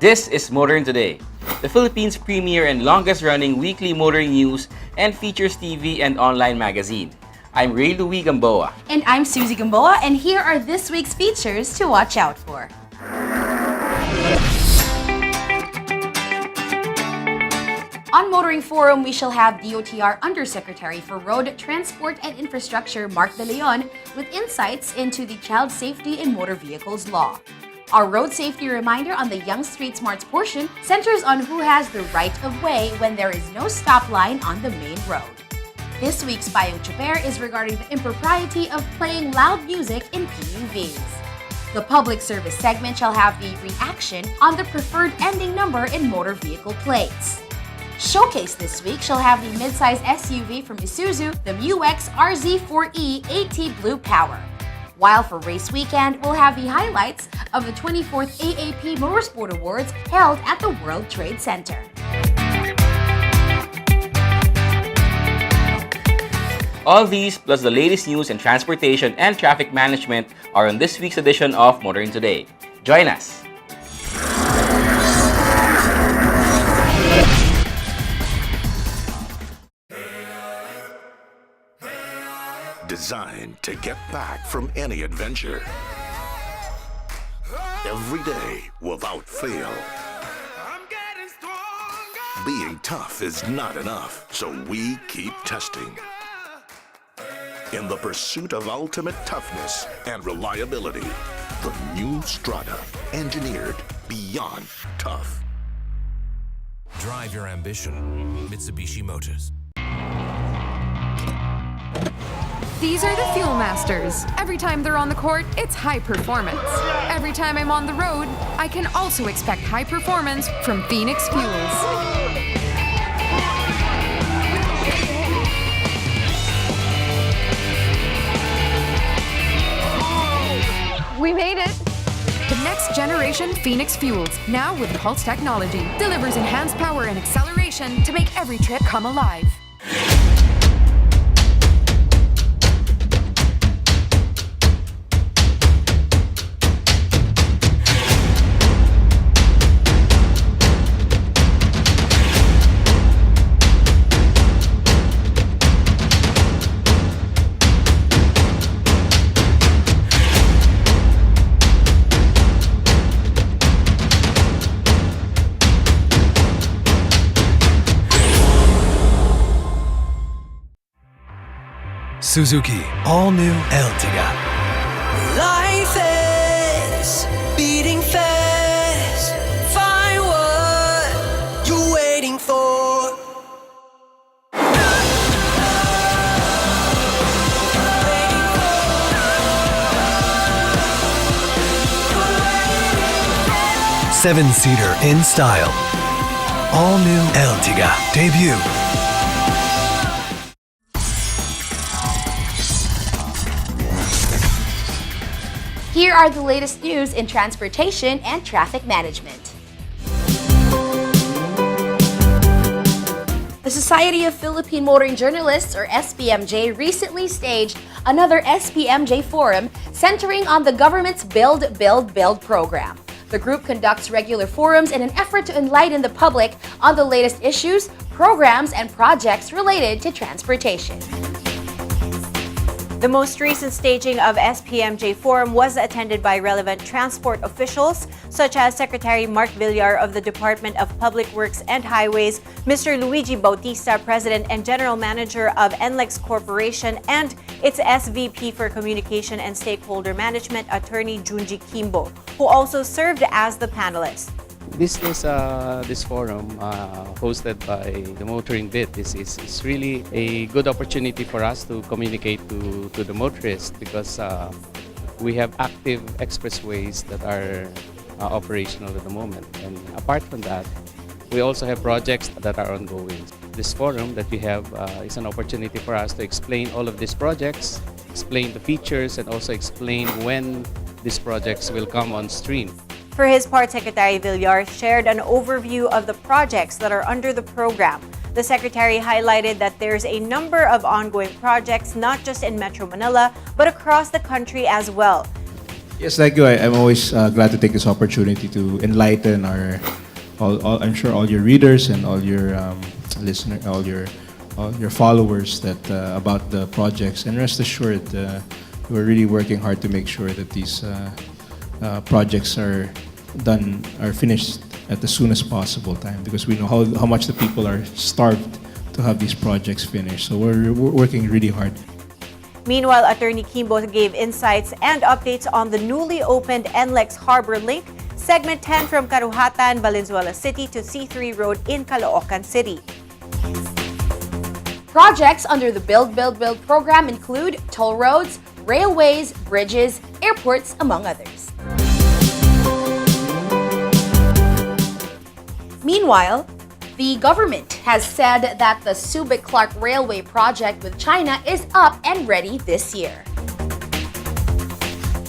This is Motoring Today, the Philippines' premier and longest-running weekly motoring news and features TV and online magazine. I'm Ray Louis Gamboa. And I'm Susie Gamboa, and here are this week's features to watch out for. On Motoring Forum, we shall have DOTR Undersecretary for Road Transport and Infrastructure Mark De Leon with insights into the child safety in motor vehicles law. Our road safety reminder on the Young Street Smarts portion centers on who has the right of way when there is no stop line on the main road. This week's Payong Chuper is regarding the impropriety of playing loud music in PUVs. The public service segment shall have the reaction on the preferred ending number in motor vehicle plates. Showcase this week shall have the midsize SUV from Isuzu, the MUX RZ4E AT Blue Power. While for race weekend, we'll have the highlights of the 24th AAP Motorsport Awards held at the World Trade Center. All these, plus the latest news in transportation and traffic management, are on this week's edition of Motoring Today. Join us! Designed to get back from any adventure. Every day without fail. Being tough is not enough, so we keep testing. In the pursuit of ultimate toughness and reliability, the new Strada, engineered beyond tough. Drive your ambition, Mitsubishi Motors. These are the Fuel Masters. Every time they're on the court, it's high performance. Every time I'm on the road, I can also expect high performance from Phoenix Fuels. We made it! The next generation Phoenix Fuels, now with Pulse technology, delivers enhanced power and acceleration to make every trip come alive. Suzuki all-new Ertiga. Life is beating fast. Find what you're waiting for. Seven-seater in style. All-new Ertiga debut. Here are the latest news in transportation and traffic management. The Society of Philippine Motoring Journalists, or SPMJ, recently staged another SPMJ Forum centering on the government's Build, Build, Build program. The group conducts regular forums in an effort to enlighten the public on the latest issues, programs, and projects related to transportation. The most recent staging of SPMJ Forum was attended by relevant transport officials such as Secretary Mark Villar of the Department of Public Works and Highways, Mr. Luigi Bautista, President and General Manager of NLEX Corporation, and its SVP for Communication and Stakeholder Management, Attorney Junji Kimbo, who also served as the panelist. This forum hosted by the Motoring Bit is really a good opportunity for us to communicate to the motorists because we have active expressways that are operational at the moment. And apart from that, we also have projects that are ongoing. This forum that we have is an opportunity for us to explain all of these projects, explain the features, and also explain when these projects will come on stream. For his part, Secretary Villar shared an overview of the projects that are under the program. The Secretary highlighted that there's a number of ongoing projects not just in Metro Manila, but across the country as well. Yes, thank you. I'm always glad to take this opportunity to enlighten I'm sure all your readers and all your all your followers that about the projects. And rest assured, we're really working hard to make sure that these projects are finished at the soonest possible time, because we know how much the people are starved to have these projects finished. So we're working really hard. Meanwhile, Attorney Kimbo gave insights and updates on the newly opened NLEX Harbor Link, Segment 10 from Karuhatan, Valenzuela City to C3 Road in Caloocan City. Projects under the Build program include toll roads, railways, bridges, airports, among others. Meanwhile, the government has said that the Subic-Clark Railway project with China is up and ready this year.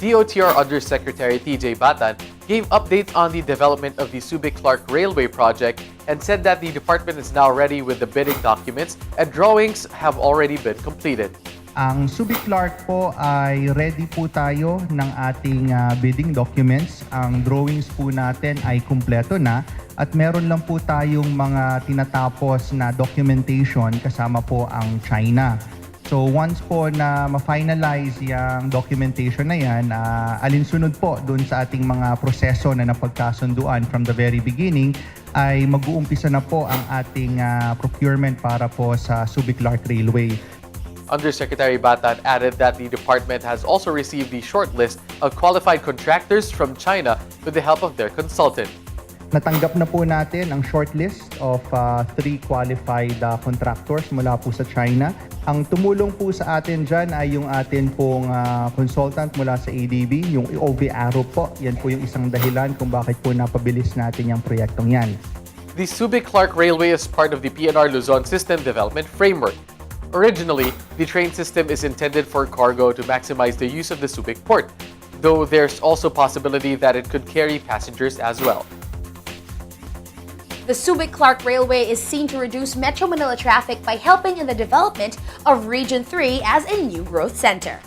DOTR Undersecretary TJ Batan gave updates on the development of the Subic-Clark Railway project and said that the department is now ready with the bidding documents and drawings have already been completed. Ang Subic-Clark po ay ready po tayo ng ating bidding documents. Ang drawings po natin ay kumpleto na at meron lang po tayong mga tinatapos na documentation kasama po ang China. So once po na ma-finalize yung documentation na yan, alinsunod po dun sa ating mga proseso na napagkasunduan from the very beginning, ay mag-uumpisa na po ang ating procurement para po sa Subic-Clark Railway. Undersecretary Batan added that the department has also received the shortlist of qualified contractors from China with the help of their consultant. Natanggap na po natin ang shortlist of 3 qualified contractors mula po sa China. Ang tumulong po sa atin dyan ay yung atin pong consultant mula sa ADB, yung OV Arrow po. Yan po yung isang dahilan kung bakit po napabilis natin yung proyektong yan. The Subic-Clark Railway is part of the PNR Luzon System Development Framework. Originally, the train system is intended for cargo to maximize the use of the Subic port, though there's also possibility that it could carry passengers as well. The Subic-Clark Railway is seen to reduce Metro Manila traffic by helping in the development of Region 3 as a new growth center.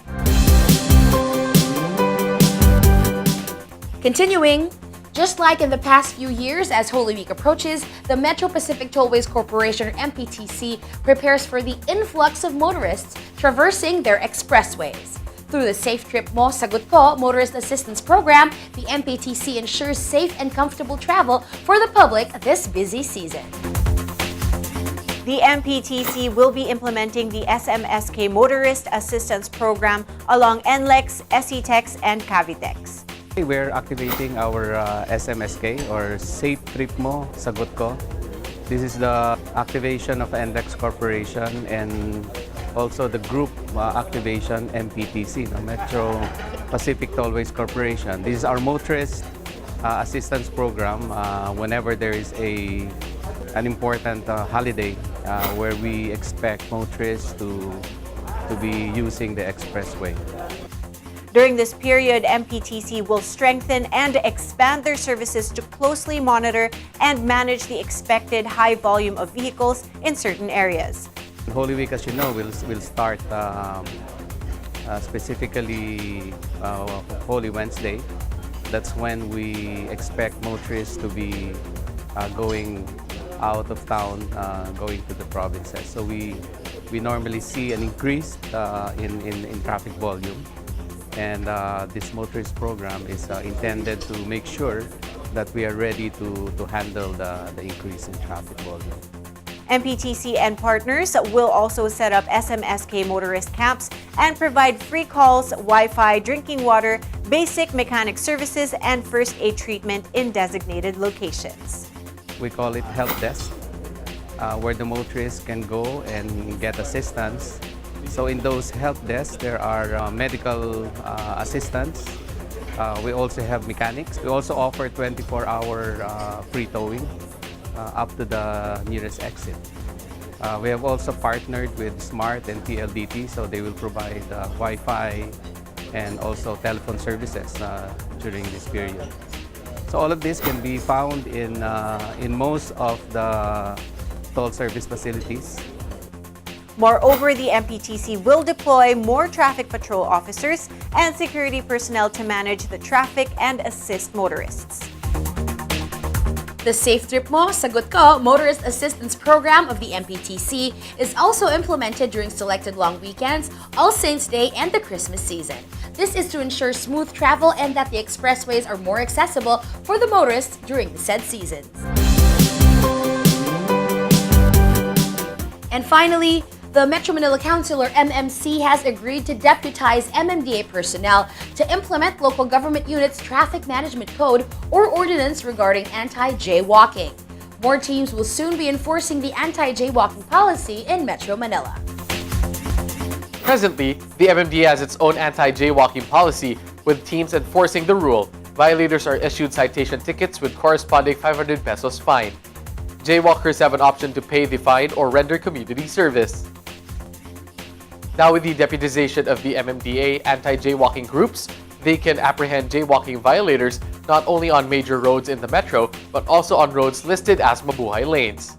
Continuing, just like in the past few years as Holy Week approaches, the Metro Pacific Tollways Corporation, or MPTC, prepares for the influx of motorists traversing their expressways. Through the Safe Trip Mo, Sagot Ko Motorist Assistance Program, the MPTC ensures safe and comfortable travel for the public this busy season. The MPTC will be implementing the SMSK Motorist Assistance Program along NLEX, SETEX, and Cavitex. We're activating our SMSK or Safe Trip Mo, Sagot Ko. This is the activation of NLEX Corporation and also the group activation MPTC, Metro Pacific Tollways Corporation. This is our motorist assistance program whenever there is an important holiday where we expect motorists to be using the expressway. During this period, MPTC will strengthen and expand their services to closely monitor and manage the expected high volume of vehicles in certain areas. Holy Week, as you know, will start specifically Holy Wednesday. That's when we expect motorists to be going out of town, going to the provinces. So we normally see an increase in traffic volume. And this motorist program is intended to make sure that we are ready to handle the increase in traffic volume. MPTC and partners will also set up SMSK motorist camps and provide free calls, Wi-Fi, drinking water, basic mechanic services, and first aid treatment in designated locations. We call it help desk, where the motorists can go and get assistance. So in those help desks, there are medical assistants. We also have mechanics. We also offer 24-hour free towing up to the nearest exit. We have also partnered with Smart and PLDT, so they will provide Wi-Fi and also telephone services during this period. So all of this can be found in most of the toll service facilities. Moreover, the MPTC will deploy more traffic patrol officers and security personnel to manage the traffic and assist motorists. The Safe Trip Mo, Sagot Ko Motorist Assistance Program of the MPTC is also implemented during selected long weekends, All Saints' Day, and the Christmas season. This is to ensure smooth travel and that the expressways are more accessible for the motorists during the said seasons. And finally, the Metro Manila Council, or MMC, has agreed to deputize MMDA personnel to implement local government units' traffic management code or ordinance regarding anti-jaywalking. More teams will soon be enforcing the anti-jaywalking policy in Metro Manila. Presently, the MMDA has its own anti-jaywalking policy with teams enforcing the rule. Violators are issued citation tickets with corresponding 500 pesos fine. Jaywalkers have an option to pay the fine or render community service. Now with the deputization of the MMDA anti-jaywalking groups, they can apprehend jaywalking violators not only on major roads in the metro, but also on roads listed as mabuhay lanes.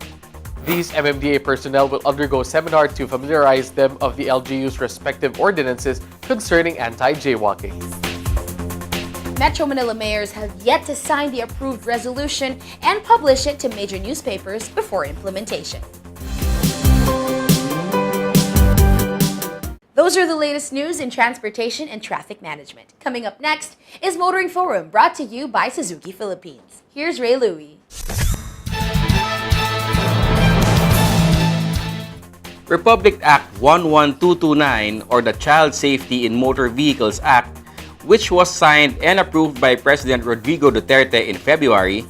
These MMDA personnel will undergo seminar to familiarize them of the LGU's respective ordinances concerning anti-jaywalking. Metro Manila mayors have yet to sign the approved resolution and publish it to major newspapers before implementation. Those are the latest news in transportation and traffic management. Coming up next is Motoring Forum, brought to you by Suzuki Philippines. Here's Ray Louie. Republic Act 11229, or the Child Safety in Motor Vehicles Act, which was signed and approved by President Rodrigo Duterte in February,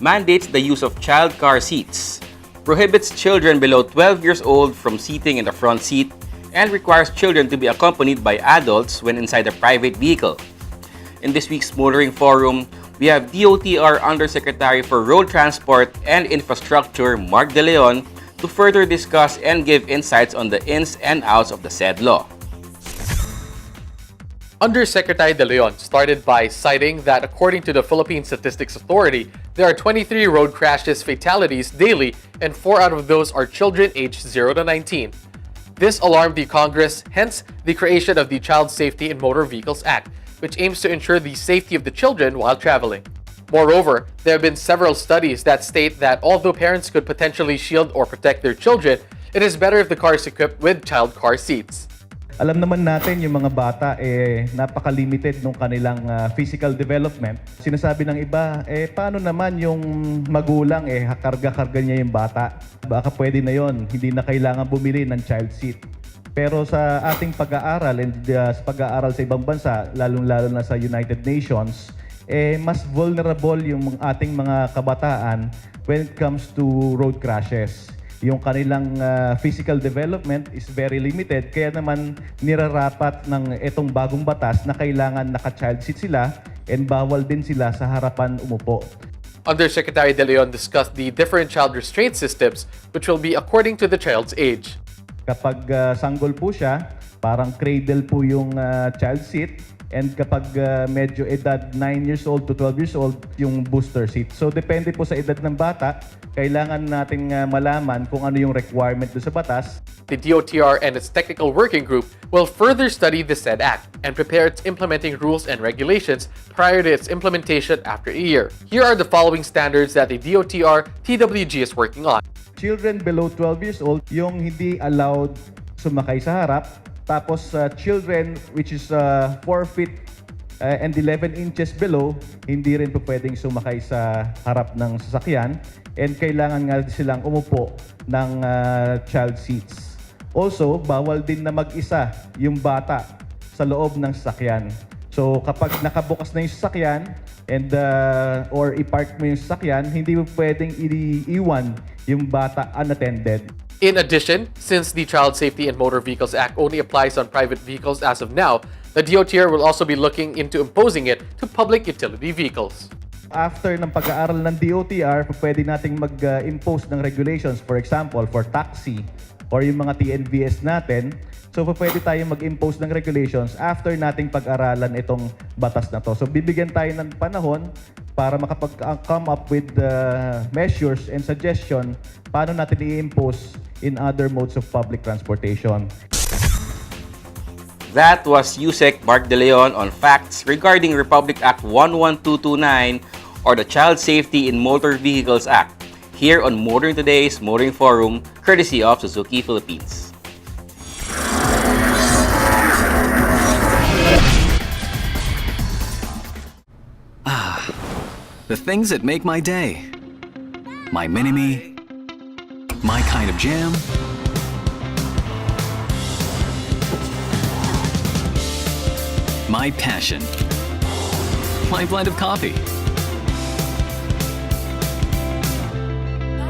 mandates the use of child car seats, prohibits children below 12 years old from seating in the front seat, and requires children to be accompanied by adults when inside a private vehicle. In this week's Motoring Forum, we have DOTR Undersecretary for Road Transport and Infrastructure, Mark De Leon, to further discuss and give insights on the ins and outs of the said law. Undersecretary De Leon started by citing that according to the Philippine Statistics Authority, there are 23 road crashes fatalities daily, and 4 out of those are children aged 0 to 19. This alarmed the Congress, hence the creation of the Child Safety in Motor Vehicles Act, which aims to ensure the safety of the children while traveling. Moreover, there have been several studies that state that although parents could potentially shield or protect their children, it is better if the car is equipped with child car seats. Alam naman natin yung mga bata napaka-limited ng kanilang physical development. Sinasabi ng iba, paano naman yung magulang karga-karga niya yung bata? Baka pwede na yon, hindi na kailangan bumili ng child seat. Pero sa ating pag-aaral and sa pag-aaral sa ibang bansa, lalong-lalo na sa United Nations, mas vulnerable yung ating mga kabataan when it comes to road crashes. Yung kanilang physical development is very limited, kaya naman nirarapat ng itong bagong batas na kailangan naka-child seat sila and bawal din sila sa harapan umupo. Undersecretary De Leon discussed the different child restraint systems which will be according to the child's age. Kapag sanggol po siya, parang cradle po yung child seat, and kapag medyo edad 9 years old to 12 years old, yung booster seat. So depende po sa edad ng bata, kailangan nating malaman kung ano yung requirement do sa batas. The DOTR and its technical working group will further study the said act and prepare its implementing rules and regulations prior to its implementation after a year. Here are the following standards that the DOTR TWG is working on. Children below 12 years old, yung hindi allowed sumakay sa harap. Tapos children which is 4 feet and 11 inches below, hindi rin po pwedeng sumakay sa harap ng sasakyan, and kailangan nga silang umupo ng child seats. Also, bawal din na mag-isa yung bata sa loob ng sasakyan. So kapag nakabukas na yung sasakyan and or i-park mo yung sasakyan, hindi mo pwedeng iiwan yung bata unattended. In addition, since the Child Safety in Motor Vehicles Act only applies on private vehicles as of now, the DOTR will also be looking into imposing it to public utility vehicles. After ng pag-aaral ng DOTR, pwede nating mag-impose ng regulations, for example, for taxi or yung mga TNVS natin. So pwede tayong mag-impose ng regulations after nating pag-aralan itong batas na to. So bibigyan tayo ng panahon para makapag-come up with measures and suggestion paano natin i-impose in other modes of public transportation. That was Yusek Mark De Leon on facts regarding Republic Act 11229 or the Child Safety in Motor Vehicles Act here on Motoring Today's Motoring Forum, courtesy of Suzuki Philippines. The things that make my day. My mini-me, my kind of jam, my passion, my blend of coffee,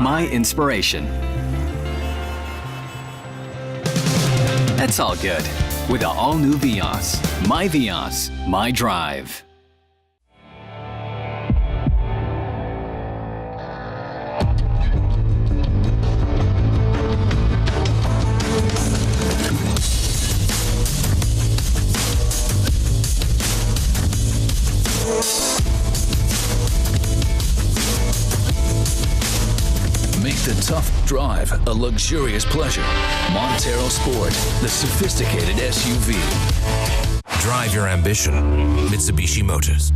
my inspiration. That's all good with the all-new Vios. My Vios, my drive. Make the tough drive a luxurious pleasure. Montero Sport, the sophisticated SUV. Drive your ambition. Mitsubishi Motors.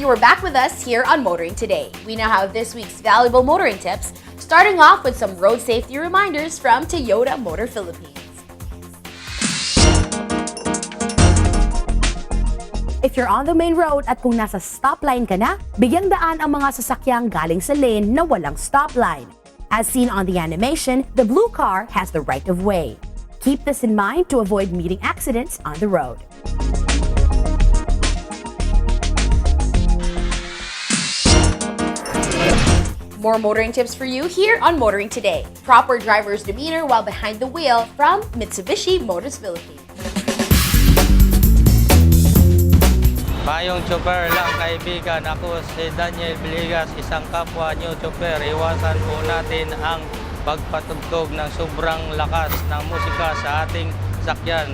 You are back with us here on Motoring Today. We now have this week's valuable motoring tips, starting off with some road safety reminders from Toyota Motor Philippines. If you're on the main road at kung nasa stopline ka na, bigyang daan ang mga sasakyang galing sa lane na walang stopline. As seen on the animation, the blue car has the right of way. Keep this in mind to avoid meeting accidents on the road. More motoring tips for you here on Motoring Today. Proper driver's demeanor while behind the wheel from Mitsubishi Motors Philippines. Mayong chopper lang kaibigan, ako si Daniel Villegas, isang kapwa new chopper. Iwasan po natin ang pagpatugtog ng sobrang lakas ng musika sa ating sakyan,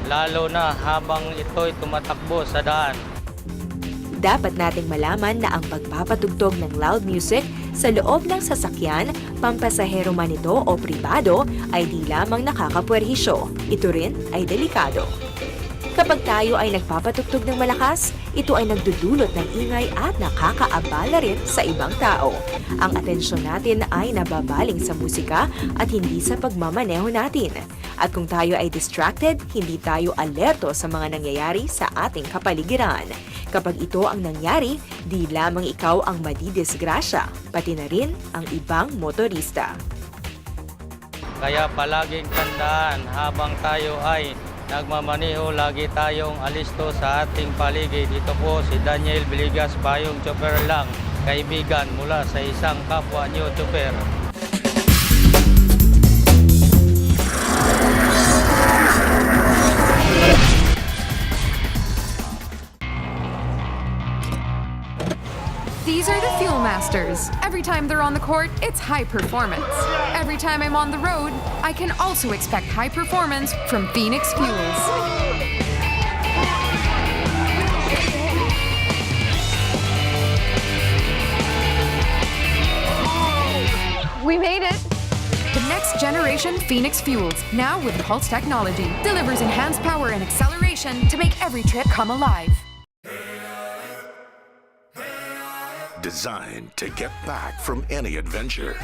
lalo na habang ito'y tumatakbo sa daan. Dapat nating malaman na ang pagpapatugtog ng loud music sa loob ng sasakyan, pampasahero man ito o pribado, ay di lamang nakakapwerhisyo. Ito rin ay delikado. Kapag tayo ay nagpapatugtog ng malakas, ito ay nagdudulot ng ingay at nakakaabala rin sa ibang tao. Ang atensyon natin ay nababaling sa musika at hindi sa pagmamaneho natin. At kung tayo ay distracted, hindi tayo alerto sa mga nangyayari sa ating kapaligiran. Kapag ito ang nangyari, di lamang ikaw ang madidisgrasya, pati na rin ang ibang motorista. Kaya palaging tandaan, habang tayo ay nagmamaneho, lagi tayong alisto sa ating paligid. Ito po si Daniel Villegas, payong chopper lang, kaibigan mula sa isang kapwa new chopper. These are the Fuel Masters. Every time they're on the court, it's high performance. Every time I'm on the road, I can also expect high performance from Phoenix Fuels. We made it! The next generation Phoenix Fuels, now with Pulse technology, delivers enhanced power and acceleration to make every trip come alive. designed to get back from any adventure.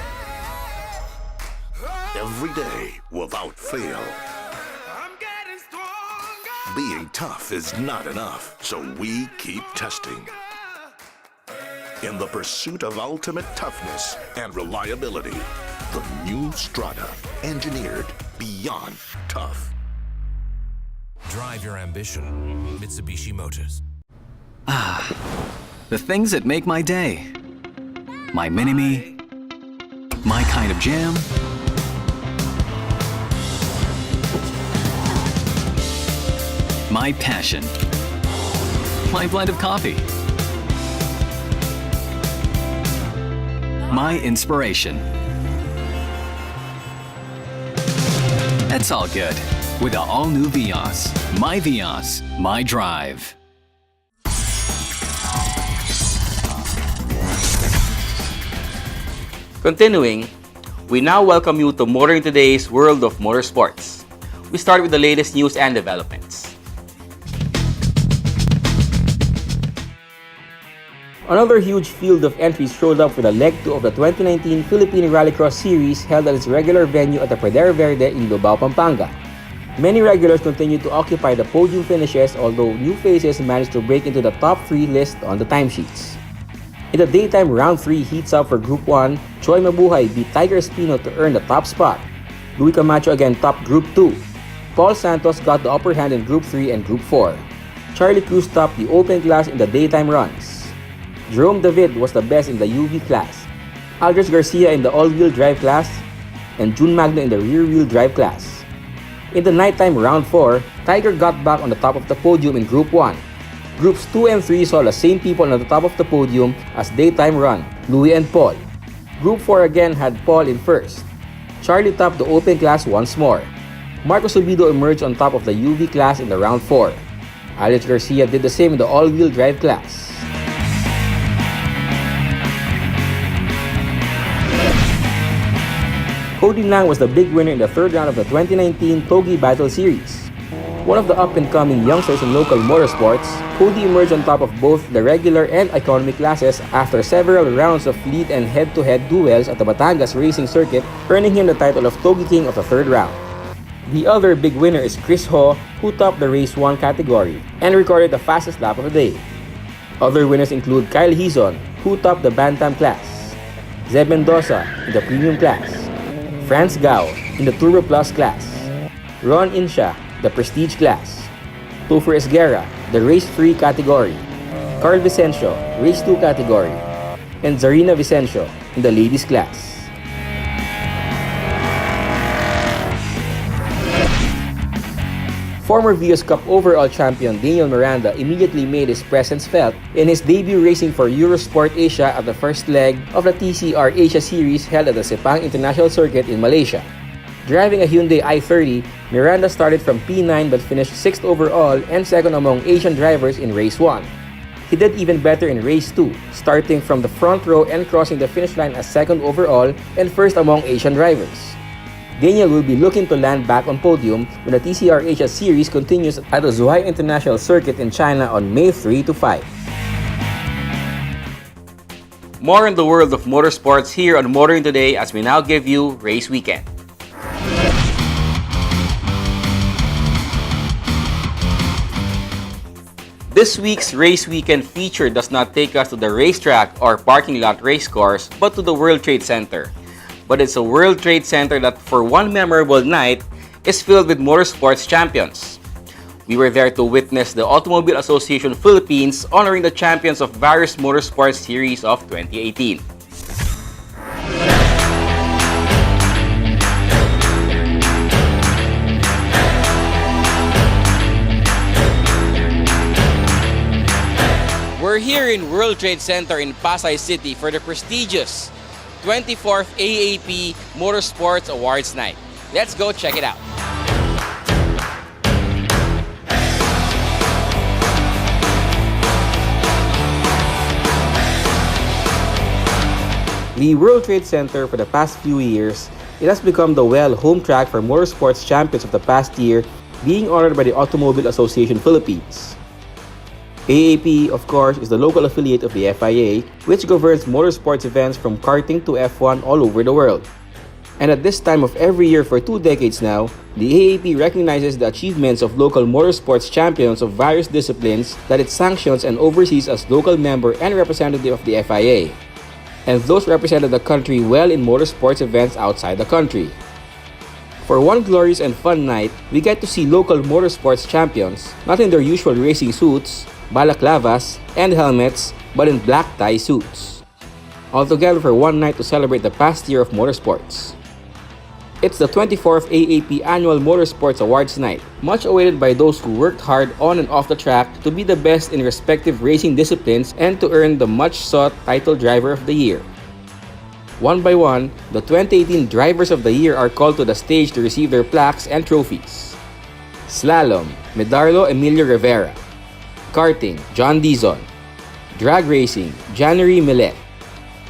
Every day without fail. Being tough is not enough, so we keep testing. In the pursuit of ultimate toughness and reliability, the new Strada, engineered beyond tough. Drive your ambition. Mitsubishi Motors. The things that make my day. My mini-me. My kind of jam. My passion. My blend of coffee. My inspiration. That's all good with the all-new Vios. My Vios, my drive. Continuing, we now welcome you to Motoring Today's World of Motorsports. We start with the latest news and developments. Another huge field of entries showed up for the Leg 2 of the 2019 Philippine Rallycross Series held at its regular venue at the Pradera Verde in Lubao, Pampanga. Many regulars continue to occupy the podium finishes, although new faces managed to break into the top 3 list on the timesheets. In the daytime round 3 heats up for Group 1, Choi Mabuhay beat Tiger Espino to earn the top spot. Louis Camacho again topped Group 2. Paul Santos got the upper hand in Group 3 and Group 4. Charlie Cruz topped the open class in the daytime runs. Jerome David was the best in the UV class, Aldrich Garcia in the all-wheel drive class, and June Magno in the rear-wheel drive class. In the nighttime round 4, Tiger got back on the top of the podium in Group 1. Groups 2 and 3 saw the same people on the top of the podium as daytime run, Louis and Paul. Group 4 again had Paul in first. Charlie topped the open class once more. Marco Subido emerged on top of the UV class in the round 4. Alex Garcia did the same in the all-wheel drive class. Cody Lang was the big winner in the third round of the 2019 Togi Battle Series. One of the up-and-coming youngsters in local motorsports, Cody emerged on top of both the regular and economy classes after several rounds of fleet and head-to-head duels at the Batangas Racing Circuit, earning him the title of Togi King of the third round. The other big winner is Chris Ho, who topped the Race 1 category and recorded the fastest lap of the day. Other winners include Kyle Hizon, who topped the Bantam class, Zeb Mendoza in the Premium class, Franz Gao in the Turbo Plus class, Ron Insha, the Prestige class, Topher Esguerra, the Race 3 category, Carl Vicencio, Race 2 category, and Zarina Vicencio in the Ladies class. Former Vios Cup overall champion Daniel Miranda immediately made his presence felt in his debut racing for Eurosport Asia at the first leg of the TCR Asia Series held at the Sepang International Circuit in Malaysia. Driving a Hyundai i30, Miranda started from P9 but finished 6th overall and 2nd among Asian drivers in Race 1. He did even better in Race 2, starting from the front row and crossing the finish line as 2nd overall and 1st among Asian drivers. Daniel will be looking to land back on podium when the TCR Asia Series continues at the Zhuhai International Circuit in China on May 3 to 5. More in the world of motorsports here on Motoring Today as we now give you Race Weekend. This week's Race Weekend feature does not take us to the racetrack or parking lot race course, but to the World Trade Center. But it's a World Trade Center that for one memorable night is filled with motorsports champions. We were there to witness the Automobile Association Philippines honoring the champions of various motorsports series of 2018. We're here in World Trade Center in Pasay City for the prestigious 24th AAP Motorsports Awards Night. Let's go check it out. The World Trade Center for the past few years, it has become the home track for motorsports champions of the past year, being honored by the Automobile Association Philippines. AAP, of course, is the local affiliate of the FIA, which governs motorsports events from karting to F1 all over the world. And at this time of every year for 2 decades now, the AAP recognizes the achievements of local motorsports champions of various disciplines that it sanctions and oversees as local member and representative of the FIA. And those represented the country well in motorsports events outside the country. For one glorious and fun night, we get to see local motorsports champions, not in their usual racing suits, balaclavas, and helmets, but in black tie suits. All together for one night to celebrate the past year of motorsports. It's the 24th AAP Annual Motorsports Awards Night, much awaited by those who worked hard on and off the track to be the best in respective racing disciplines and to earn the much-sought title Driver of the Year. One by one, the 2018 Drivers of the Year are called to the stage to receive their plaques and trophies. Slalom, Medardo Emilio Rivera. Karting, John Dizon. Drag Racing, January Millet.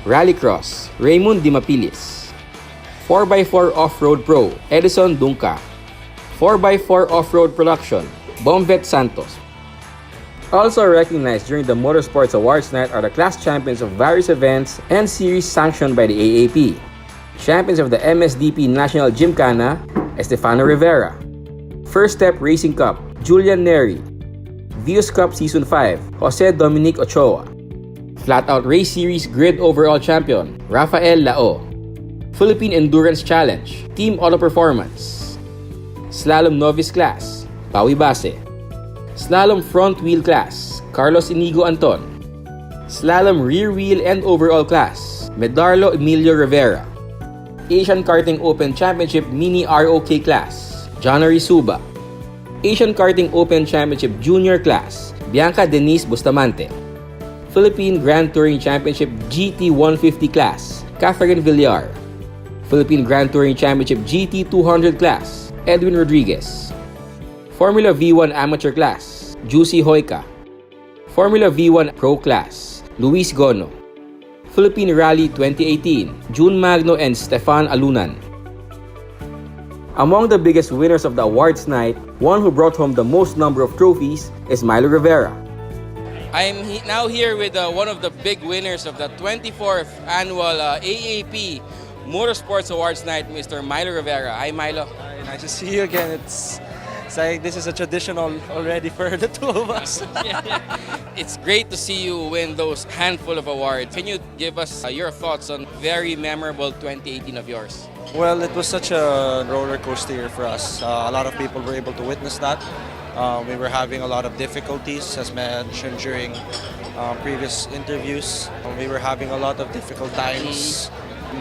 Rallycross, Raymond Dimapilis. 4x4 Off-Road Pro, Edison Dunca. 4x4 Off-Road Production, Bomvet Santos. Also recognized during the Motorsports Awards Night are the class champions of various events and series sanctioned by the AAP. Champions of the MSDP National Gymkhana, Estefano Rivera. First Step Racing Cup, Julian Neri. Vios Cup Season 5, Jose Dominic Ochoa. Flat Out Race Series Grid Overall Champion, Rafael Lao. Philippine Endurance Challenge, Team Auto Performance. Slalom Novice Class, Pawi Base. Slalom Front Wheel Class, Carlos Inigo Anton. Slalom Rear Wheel and Overall Class, Medardo Emilio Rivera. Asian Karting Open Championship Mini ROK Class, Johnny Suba. Asian Karting Open Championship Junior Class, Bianca Denise Bustamante. Philippine Grand Touring Championship GT 150 Class, Catherine Villar. Philippine Grand Touring Championship GT 200 Class, Edwin Rodriguez. Formula V1 Amateur Class, Juicy Hoyka. Formula V1 Pro Class, Luis Gono. Philippine Rally 2018, June Magno and Stefan Alunan. Among the biggest winners of the awards night, one who brought home the most number of trophies is Milo Rivera. I'm now here with one of the big winners of the 24th annual AAP Motorsports Awards Night, Mr. Milo Rivera. Hi, Milo. Hi, nice to see you again. It's like this is a traditional already for the two of us. It's great to see you win those handful of awards. Can you give us your thoughts on very memorable 2018 of yours? Well, it was such a roller coaster year for us. A lot of people were able to witness that. We were having a lot of difficulties, as mentioned during previous interviews. We were having a lot of difficult times.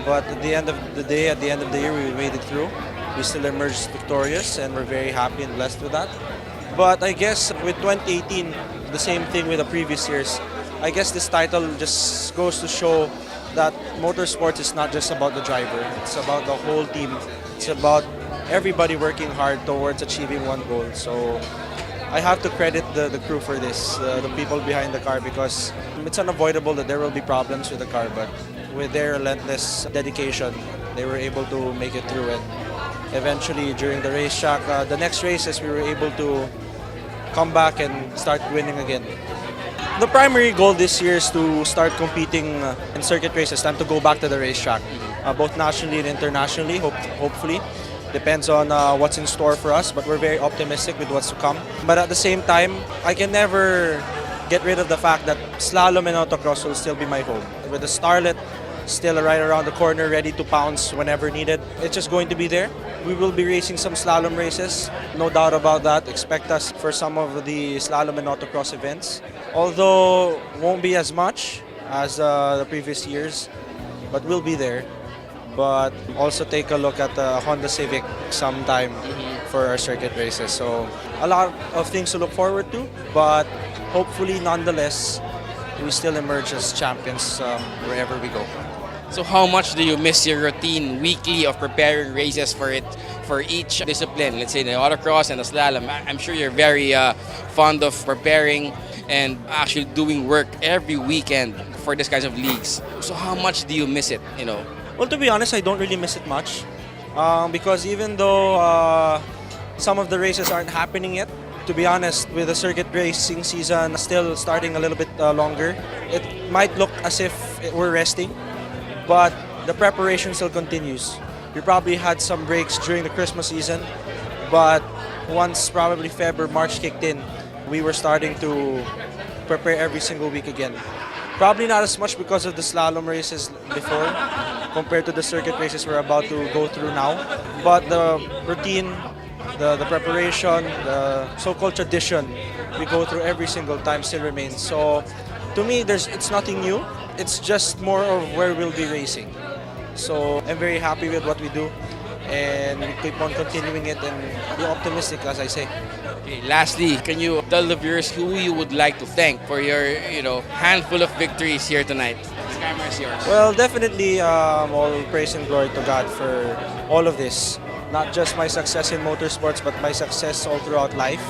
But at the end of the day, at the end of the year, we made it through. We still emerged victorious and we're very happy and blessed with that. But I guess with 2018, the same thing with the previous years. I guess this title just goes to show that motorsports is not just about the driver. It's about the whole team. It's about everybody working hard towards achieving one goal. So I have to credit the crew for this, the people behind the car, because it's unavoidable that there will be problems with the car, but with their relentless dedication, they were able to make it through it. Eventually, during the racetrack, the next races, we were able to come back and start winning again. The primary goal this year is to start competing in circuit races, time to go back to the racetrack, both nationally and internationally, hopefully. Depends on what's in store for us, but we're very optimistic with what's to come. But at the same time, I can never get rid of the fact that slalom and autocross will still be my home. With the Starlet still right around the corner, ready to pounce whenever needed, it's just going to be there. We will be racing some slalom races, no doubt about that. Expect us for some of the slalom and autocross events. Although won't be as much as the previous years, but we'll be there. But also take a look at the Honda Civic sometime for our circuit races. So a lot of things to look forward to, but hopefully nonetheless, we still emerge as champions wherever we go. So how much do you miss your routine weekly of preparing races for each discipline? Let's say the autocross and the slalom. I'm sure you're very fond of preparing and actually doing work every weekend for these kinds of leagues. So how much do you miss it, you know? Well, to be honest, I don't really miss it much because even though some of the races aren't happening yet, To be honest, with the circuit racing season still starting a little bit longer, it might look as if we're resting, but the preparation still continues. We probably had some breaks during the Christmas season, but once probably February, March kicked in, we were starting to prepare every single week again. Probably not as much because of the slalom races before compared to the circuit races we're about to go through now. But the routine, the preparation, the so-called tradition we go through every single time still remains. So to me, it's nothing new. It's just more of where we'll be racing. So I'm very happy with what we do, and we keep on continuing it and be optimistic, as I say. Okay, lastly, can you tell the viewers who you would like to thank for your, handful of victories here tonight? This camera is yours. Well, definitely all praise and glory to God for all of this. Not just my success in motorsports, but my success all throughout life.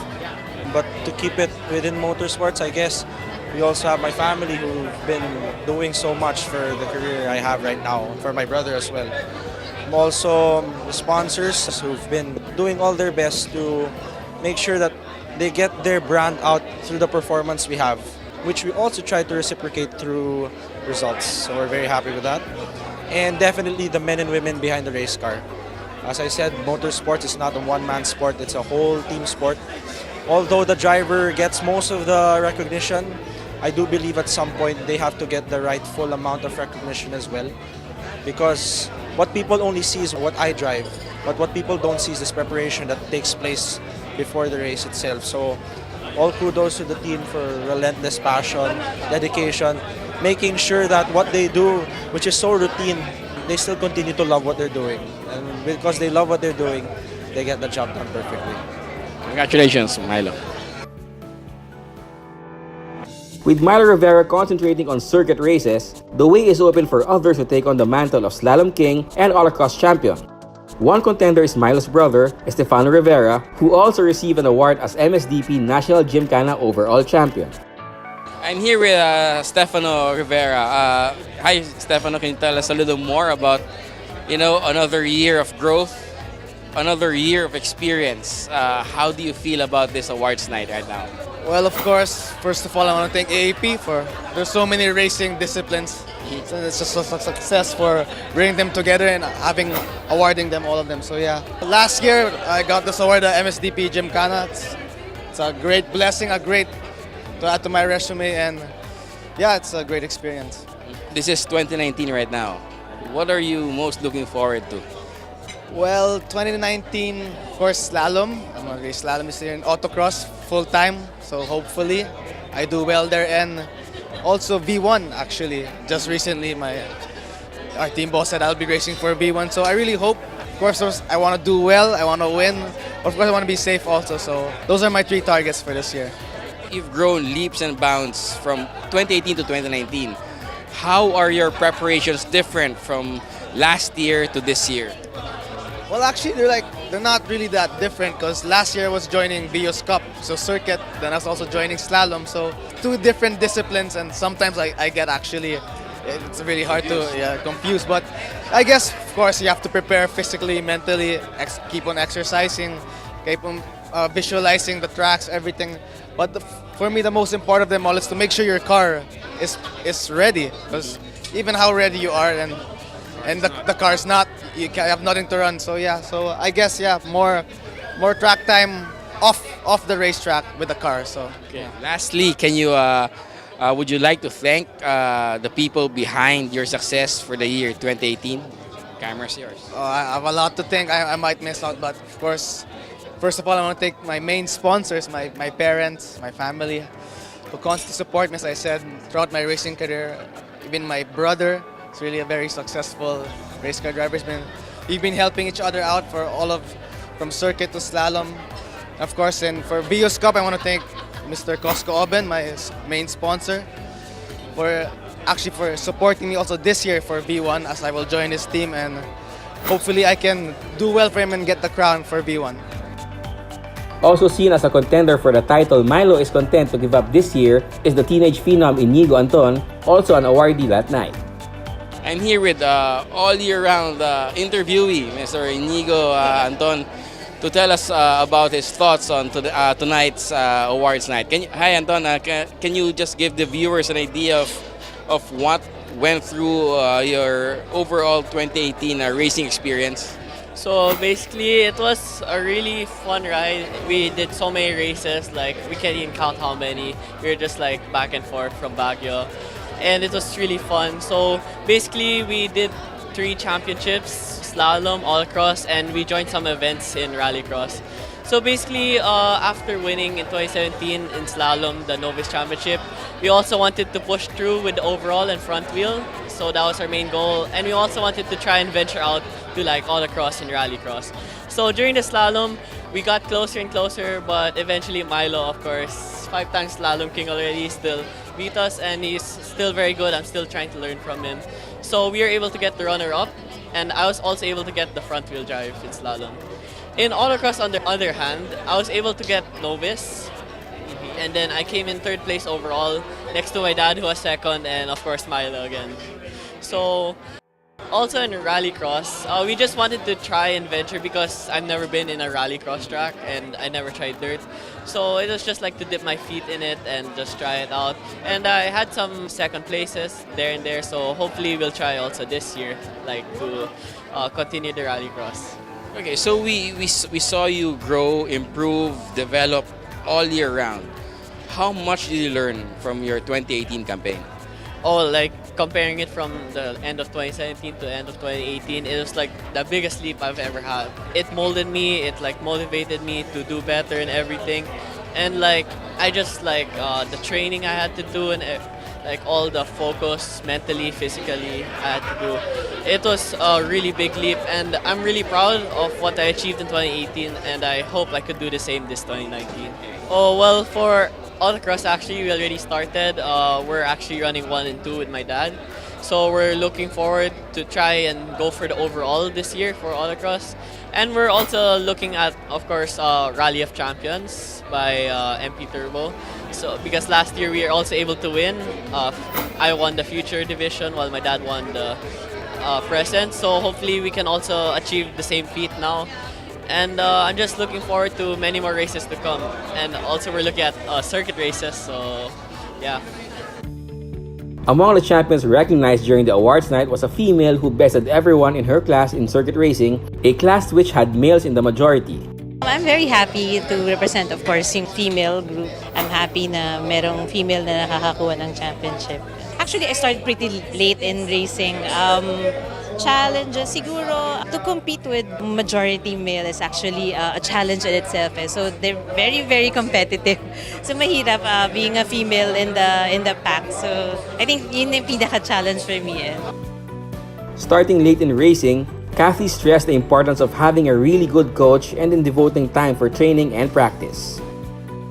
But to keep it within motorsports, I guess we also have my family who've been doing so much for the career I have right now, for my brother as well. Also, the sponsors who've been doing all their best to make sure that they get their brand out through the performance we have, which we also try to reciprocate through results. So we're very happy with that. And definitely the men and women behind the race car. As I said, motorsports is not a one-man sport, it's a whole team sport. Although the driver gets most of the recognition, I do believe at some point they have to get the right full amount of recognition as well. Because what people only see is what I drive, but what people don't see is this preparation that takes place before the race itself. So all kudos to the team for relentless passion, dedication, making sure that what they do, which is so routine, they still continue to love what they're doing. And because they love what they're doing, they get the job done perfectly. Congratulations, Milo. With Milo Rivera concentrating on circuit races, the way is open for others to take on the mantle of Slalom King and All-Across Champion. One contender is Milo's brother, Stefano Rivera, who also received an award as MSDP National Gymkhana Overall Champion. I'm here with Stefano Rivera. Hi, Stefano. Can you tell us a little more about, another year of growth, another year of experience? How do you feel about this awards night right now? Well, of course, first of all, I want to thank AAP for there's so many racing disciplines. So it's just a success for bringing them together and awarding them, all of them. So yeah, last year I got this award at MSDP Gymkhana. It's a great blessing, to add to my resume, and yeah, it's a great experience. This is 2019 right now. What are you most looking forward to? Well, 2019, of course, slalom. I'm a race slalomist here in autocross full-time, so hopefully I do well there. And also V1, actually. Just recently, our team boss said I'll be racing for V1, so I really hope. Of course, I want to do well, I want to win. Of course, I want to be safe also, so those are my 3 targets for this year. You've grown leaps and bounds from 2018 to 2019. How are your preparations different from last year to this year? Well, actually, they're not really that different because last year I was joining Vios Cup, so circuit, then I was also joining slalom, so 2 different disciplines, and sometimes I get it's really hard to confuse, but I guess, of course, you have to prepare physically, mentally, keep on exercising, keep on visualizing the tracks, everything. But for me, the most important of them all is to make sure your car is ready, because even how ready you are and the car's not, you have nothing to run. So yeah, I guess more track time off the racetrack with the car. So okay. Yeah. Lastly, can you would you like to thank the people behind your success for the year 2018? Camera's yours. I have a lot to thank. I might miss out, but of course, first of all, I want to thank my main sponsors, my parents, my family, who constantly support me, as I said, throughout my racing career. Even my brother. It's really a very successful race car driver. We've been helping each other out from circuit to slalom. Of course, and for Vios Cup, I want to thank Mr. Cosco Oben, my main sponsor, for supporting me also this year for V1, as I will join his team, and hopefully I can do well for him and get the crown for V1. Also seen as a contender for the title Milo is content to give up this year is the teenage phenom Inigo Anton, also an awardee that night. I'm here with all year round interviewee, Mr. Inigo Anton. to tell us about his thoughts on tonight's awards night. Hi, Anton. Can you just give the viewers an idea of what went through your overall 2018 racing experience? So basically, it was a really fun ride. We did so many races, like we can't even count how many. We were just like back and forth from Baguio, and it was really fun. So basically, we did 3 championships, slalom, all across, and we joined some events in rallycross. So basically, after winning in 2017 in slalom, the novice championship, we also wanted to push through with the overall and front wheel. So that was our main goal, and we also wanted to try and venture out to like autocross and rallycross. So during the slalom, we got closer and closer, but eventually Milo, of course, 5-time slalom king already, still beat us, and he's still very good. I'm still trying to learn from him. So we were able to get the runner-up, and I was also able to get the front wheel drive in slalom. In autocross, on the other hand, I was able to get novice, and then I came in 3rd place overall, next to my dad who was 2nd, and of course Milo again. So also in rallycross, we just wanted to try and venture because I've never been in a rallycross track and I never tried dirt. So it was just like to dip my feet in it and just try it out. And I had some 2nd places there and there, so hopefully we'll try also this year, like to continue the rallycross. Okay, so we saw you grow, improve, develop all year round. How much did you learn from your 2018 campaign? Oh, like comparing it from the end of 2017 to the end of 2018, it was like the biggest leap I've ever had. It molded me, it like motivated me to do better and everything. And like, I just like the training I had to do and like all the focus mentally, physically I had to do. It was a really big leap, and I'm really proud of what I achieved in 2018, and I hope I could do the same this 2019. Oh, well, for autocross, actually, we already started. We're actually running 1 and 2 with my dad. So we're looking forward to try and go for the overall this year for autocross. And we're also looking at, of course, Rally of Champions by MP Turbo. So because last year we were also able to win. I won the future division while my dad won the present. So hopefully we can also achieve the same feat now. And I'm just looking forward to many more races to come. And also we're looking at circuit races, so yeah. Among the champions recognized during the awards night was a female who bested everyone in her class in circuit racing, a class which had males in the majority. I'm very happy to represent, of course, yung female group. I'm happy na merong female na nakakakuha ng championship. Actually, I started pretty late in racing. Challenges, siguro, to compete with majority male is actually a challenge in itself. So they're very, very competitive. So mahirap being a female in the pack. So I think yun yung pinaka-challenge for me. Starting late in racing, Kathy stressed the importance of having a really good coach and in devoting time for training and practice.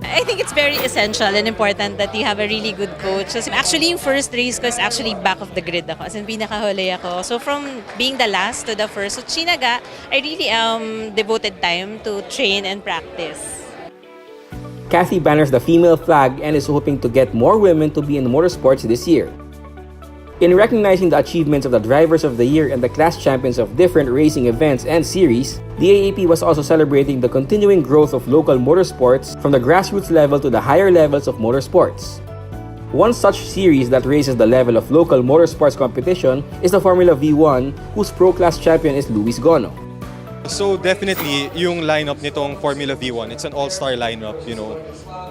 I think it's very essential and important that you have a really good coach. So actually, yung first race ko is actually back of the grid ako. As in, pinakahuli ako. So from being the last to the first, so chinaga, I really devoted time to train and practice. Kathy banners the female flag and is hoping to get more women to be in motorsports this year. In recognizing the achievements of the Drivers of the Year and the class champions of different racing events and series, the AAP was also celebrating the continuing growth of local motorsports from the grassroots level to the higher levels of motorsports. One such series that raises the level of local motorsports competition is the Formula V1, whose pro class champion is Luis Gono. So definitely, yung lineup nitong Formula V1, it's an all-star lineup, you know.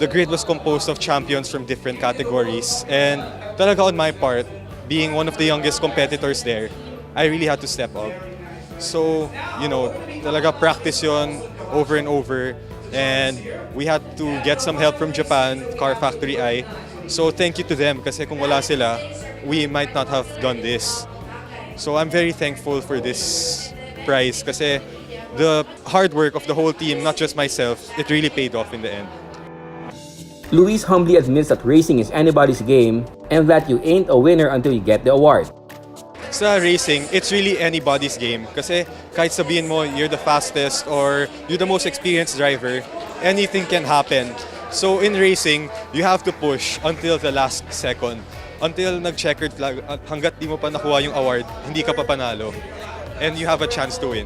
The grid was composed of champions from different categories, and talaga on my part, being one of the youngest competitors there, I really had to step up. So, you know, talaga practice yon over and over. And we had to get some help from Japan, Car Factory I. So thank you to them kasi kung wala sila, we might not have done this. So I'm very thankful for this prize kasi the hard work of the whole team, not just myself, it really paid off in the end. Luis humbly admits that racing is anybody's game and that you ain't a winner until you get the award. Sa racing, it's really anybody's game kasi kahit sabihin mo you're the fastest or you're the most experienced driver, anything can happen. So in racing, you have to push until the last second. Until nag-checkered flag, hanggat di mo pa nakuha yung award, hindi ka pa panalo. And you have a chance to win.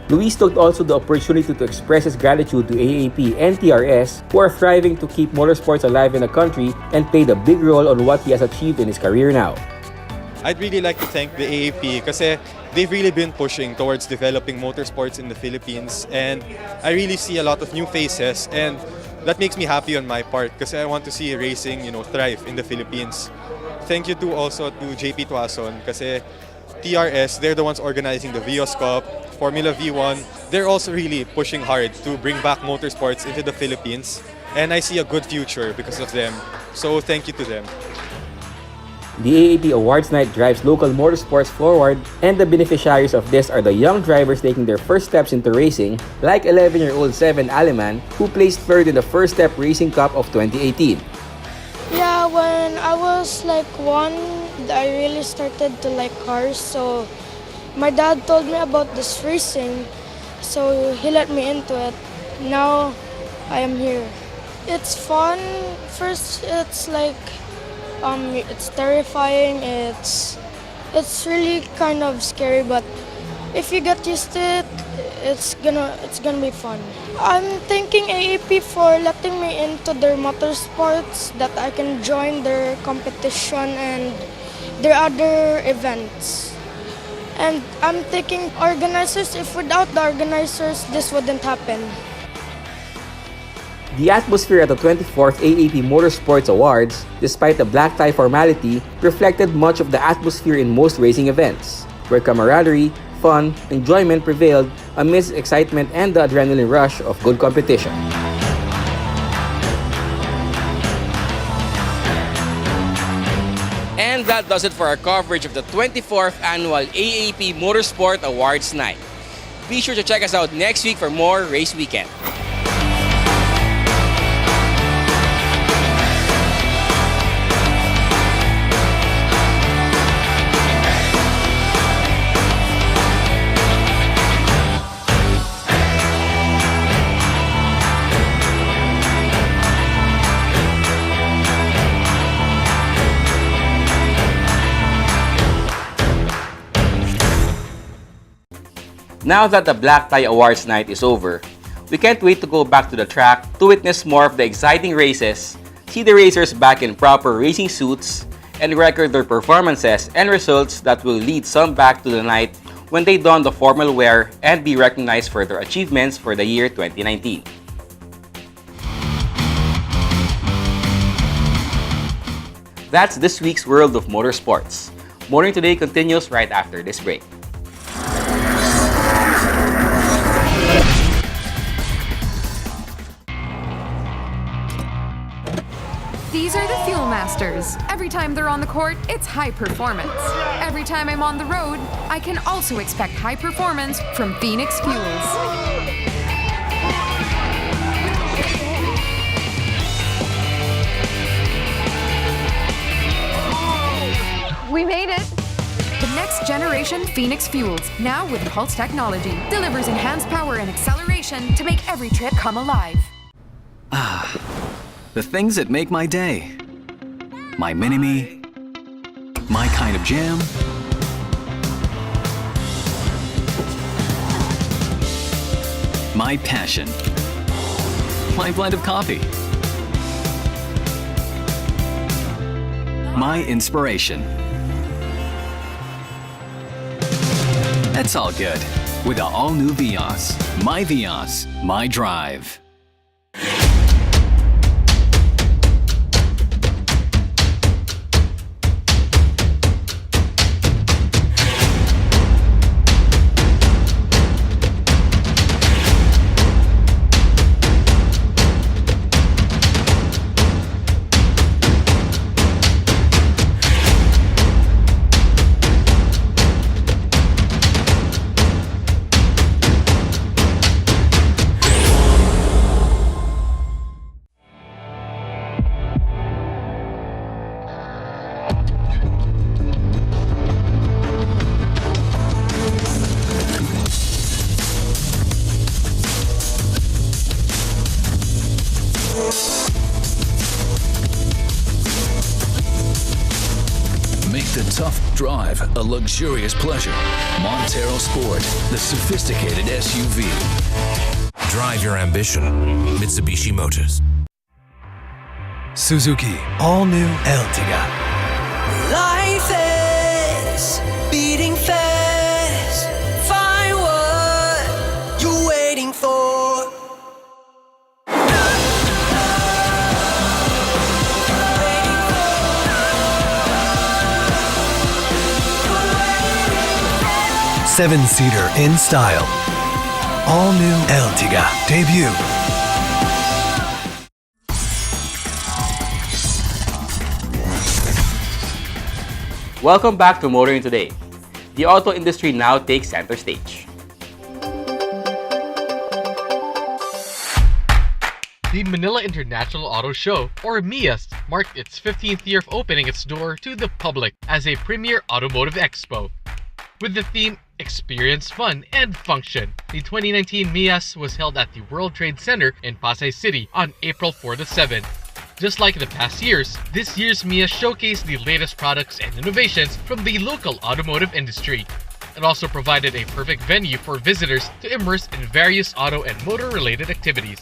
Luis took also the opportunity to express his gratitude to AAP and TRS who are thriving to keep motorsports alive in the country and played a big role on what he has achieved in his career now. I'd really like to thank the AAP kasi they've really been pushing towards developing motorsports in the Philippines, and I really see a lot of new faces, and that makes me happy on my part kasi I want to see racing, thrive in the Philippines. Thank you also to JP Tuason kasi TRS, they're the ones organizing the Vios Cup, Formula V1. They're also really pushing hard to bring back motorsports into the Philippines, and I see a good future because of them. So thank you to them. The AAP Awards Night drives local motorsports forward, and the beneficiaries of this are the young drivers taking their first steps into racing, like 11-year-old Seven Aleman, who placed third in the First Step Racing Cup of 2018. Yeah, when I was like 1, I really started to like cars, so my dad told me about this racing, so he let me into it. Now I am here. It's fun. First, it's like it's terrifying. It's really kind of scary, but if you get used to it, it's gonna be fun. I'm thanking AAP for letting me into their motorsports, that I can join their competition and their other events. And I'm thanking organizers. If without the organizers, this wouldn't happen. The atmosphere at the 24th AAP Motorsports Awards, despite the black tie formality, reflected much of the atmosphere in most racing events, where camaraderie, fun, enjoyment prevailed amidst excitement and the adrenaline rush of good competition. And that does it for our coverage of the 24th Annual AAP Motorsport Awards Night. Be sure to check us out next week for more Race Weekend. Now that the Black Tie Awards Night is over, we can't wait to go back to the track to witness more of the exciting races, see the racers back in proper racing suits, and record their performances and results that will lead some back to the night when they don the formal wear and be recognized for their achievements for the year 2019. That's this week's World of Motorsports. Motoring Today continues right after this break. These are the Fuel Masters. Every time they're on the court, it's high performance. Every time I'm on the road, I can also expect high performance from Phoenix Fuels. We made it! The next generation Phoenix Fuels, now with Pulse technology, delivers enhanced power and acceleration to make every trip come alive. The things that make my day. My mini-me. My kind of jam. My passion. My blend of coffee. My inspiration. That's all good with the all-new Vios. My Vios, my drive. drive, a luxurious pleasure. Montero Sport, the sophisticated SUV. Drive your ambition. Mitsubishi Motors. Suzuki all-new Ertiga. Life is beating fast. Find what you're waiting for. Seven-seater in style. All-new Ertiga debut. Welcome back to Motoring Today. The auto industry now takes center stage. The Manila International Auto Show, or MIAS, marked its 15th year of opening its door to the public as a premier automotive expo. With the theme Experience Fun and Function, the 2019 MIAS was held at the World Trade Center in Pasay City on April 4-7. Just like the past years, this year's MIAS showcased the latest products and innovations from the local automotive industry. It also provided a perfect venue for visitors to immerse in various auto and motor-related activities.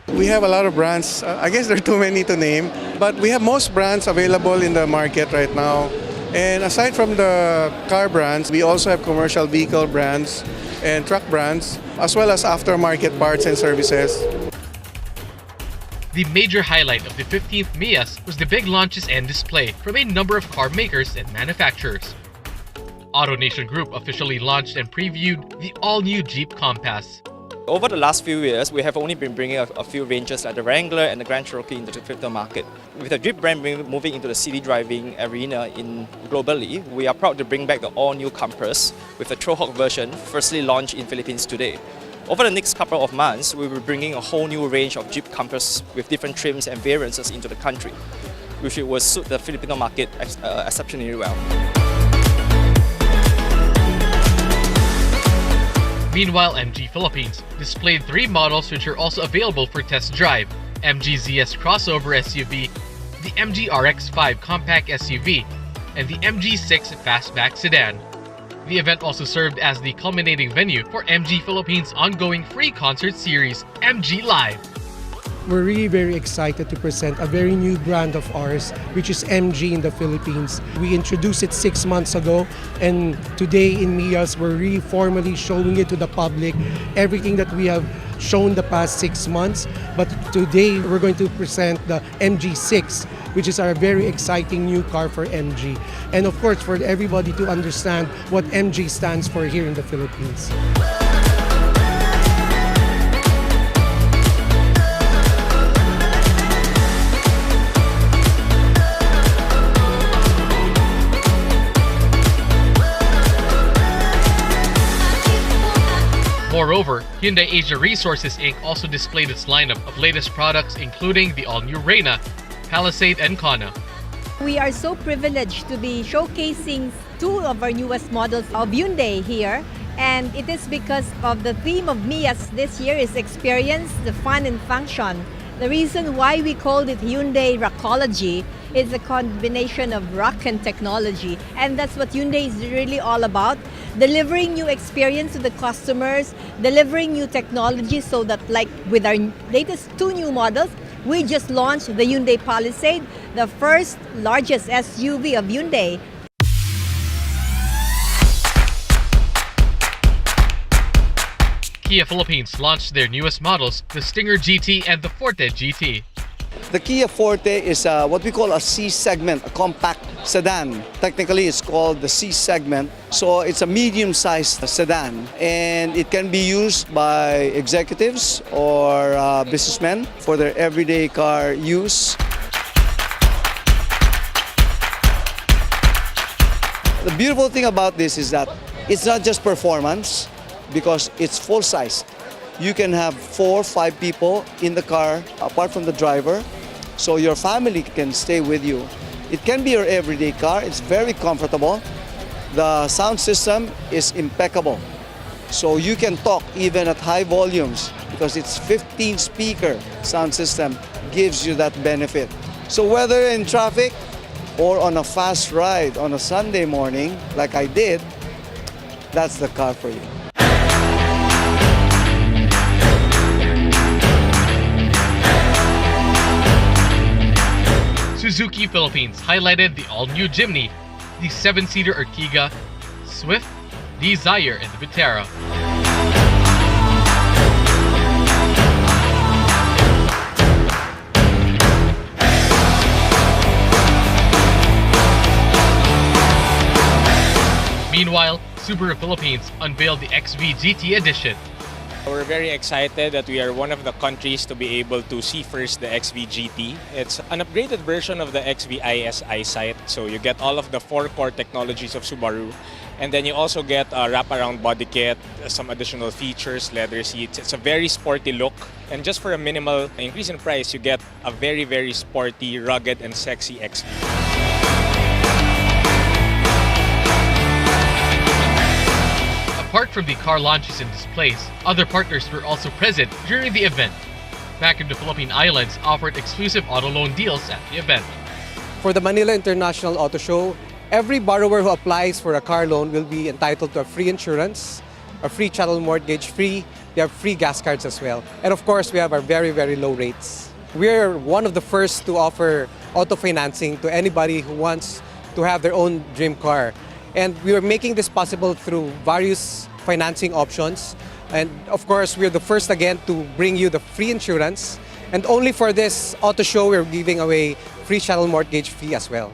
We have a lot of brands. I guess there are too many to name, but we have most brands available in the market right now. And aside from the car brands, we also have commercial vehicle brands and truck brands, as well as aftermarket parts and services. The major highlight of the 15th MIAS was the big launches and display from a number of car makers and manufacturers. AutoNation Group officially launched and previewed the all-new Jeep Compass. Over the last few years, we have only been bringing a few ranges like the Wrangler and the Grand Cherokee into the Filipino market. With the Jeep brand moving into the city driving arena globally, we are proud to bring back the all-new Compass with the Trohawk version, firstly launched in Philippines today. Over the next couple of months, we will be bringing a whole new range of Jeep Compass with different trims and variances into the country, which will suit the Filipino market exceptionally well. Meanwhile, MG Philippines displayed 3 models which are also available for test drive: MG ZS crossover SUV, the MG RX-5 compact SUV, and the MG6 fastback sedan. The event also served as the culminating venue for MG Philippines' ongoing free concert series, MG Live. We're really very excited to present a very new brand of ours, which is MG in the Philippines. We introduced it 6 months ago, and today in MIAS, we're really formally showing it to the public, everything that we have shown the past 6 months. But today, we're going to present the MG6, which is our very exciting new car for MG. And of course, for everybody to understand what MG stands for here in the Philippines. Moreover, Hyundai Asia Resources Inc. also displayed its lineup of latest products including the all-new Reyna, Palisade, and Kona. We are so privileged to be showcasing 2 of our newest models of Hyundai here, and it is because of the theme of MIAS this year is Experience the Fun and Function. The reason why we called it Hyundai Rockology is a combination of rock and technology, and that's what Hyundai is really all about. Delivering new experience to the customers, delivering new technology so that, like with our latest 2 new models, we just launched the Hyundai Palisade, the first largest SUV of Hyundai. Kia Philippines launched their newest models, the Stinger GT and the Forte GT. The Kia Forte is what we call a C segment, a compact sedan. Technically, it's called the C segment. So it's a medium-sized sedan, and it can be used by executives or businessmen for their everyday car use. The beautiful thing about this is that it's not just performance, because it's full-size. You can have 4 or 5 people in the car, apart from the driver, so your family can stay with you. It can be your everyday car. It's very comfortable. The sound system is impeccable. So you can talk even at high volumes because its 15-speaker sound system gives you that benefit. So whether in traffic or on a fast ride on a Sunday morning, like I did, that's the car for you. Suzuki Philippines highlighted the all-new Jimny, the 7-seater Ertiga, Swift, Desire, and the Vitara. Meanwhile, Subaru Philippines unveiled the XV GT edition. We're very excited that we are one of the countries to be able to see first the XV GT. It's an upgraded version of the XV IS eyesight, so you get all of the 4 core technologies of Subaru. And then you also get a wraparound body kit, some additional features, leather seats. It's a very sporty look. And just for a minimal increase in price, you get a very, very sporty, rugged, and sexy XV. Apart from the car launches and displays, other partners were also present during the event. Back in the Philippine Islands offered exclusive auto loan deals at the event. For the Manila International Auto Show, every borrower who applies for a car loan will be entitled to a free insurance, a free chattel mortgage free, we have free gas cards as well. And of course, we have our very, very low rates. We're one of the first to offer auto financing to anybody who wants to have their own dream car. And we are making this possible through various financing options. And of course, we're the first again to bring you the free insurance. And only for this auto show, we're giving away free chattel mortgage fee as well.